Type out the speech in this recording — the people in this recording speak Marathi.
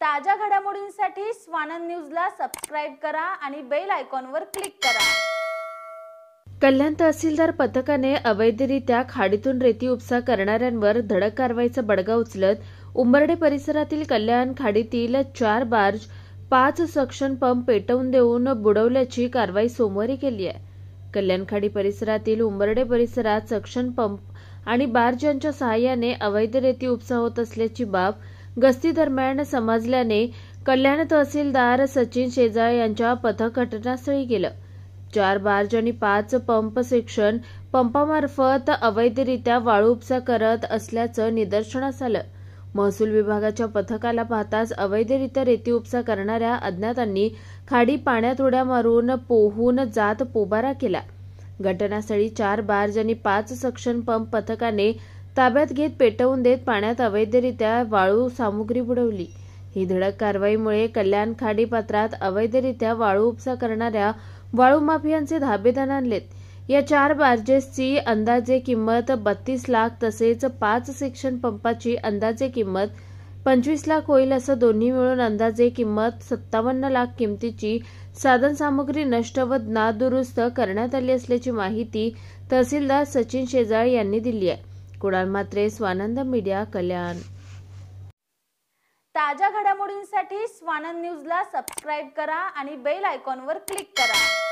ताज्या घडामोडींसाठी स्वानंद न्यूजला सबस्क्राइब करा आणि बेल आयकॉनवर क्लिक करा। कल्याण तहसीलदार पथकाने अवैधरित्या खाडीतून रेती उपसा करणाऱ्यांवर धडक कारवाईचा बडगा उचलत उंबर्डे परिसरातील कल्याण खाडीतील 4 बार्ज 5 सक्शन पंप पेटवून देऊन बुडवल्याची कारवाई सोमवारी केली आहे। कल्याण खाडी परिसरातील उंबर्डे परिसरात सक्शन पंप आणि बार्ज यांच्या सहाय्याने अवैध रेती उपसा होत असल्याची बाब गस्ती दरम्यान समजल्याने कल्याण तहसीलदार सचिन शेजाळ यांच्या पथक घटनास्थळी गेलं। 4 बार्ज आणि 5 पंप सेक्शन पंपामार्फत अवैधरित्या वाळू उपसा करत असल्याचं निदर्शनास आलं। महसूल विभागाच्या पथकाला पाहताच अवैधरित्या रेती उपसा करणाऱ्या अज्ञातांनी खाडी पाण्यात उड्या मारून पोहून जात पोबारा केला। घटनास्थळी 4 बार्ज आणि 5 सक्शन पंप पथकाने ताब्यात घेत पेटवून देत पाण्यात अवैधरित्या वाळू सामुग्री बुडवली। ही धडक कारवाईमुळे कल्याण खाडी पात्रात अवैधरित्या वाळू उपसा करणाऱ्या वाळू माफियांचे धाबे दणाणलेत। या 4 बार्जेसची अंदाजे किंमत 32 लाख तसेच 5 सेक्शन पंपाची अंदाजे किंमत 25 लाख होईल असं दोन्ही मिळून अंदाजे किंमत 57 लाख किमतीची साधनसामुग्री नष्ट व नादुरुस्त करण्यात आली असल्याची माहिती तहसीलदार सचिन शेजाळ यांनी दिली आहे। कुणाल म्हात्रे, स्वानंद मीडिया, कल्याण। ताज्या घडामोडींसाठी स्वानंद न्यूजला सबस्क्राइब करा आणि बेल आयकॉनवर क्लिक करा।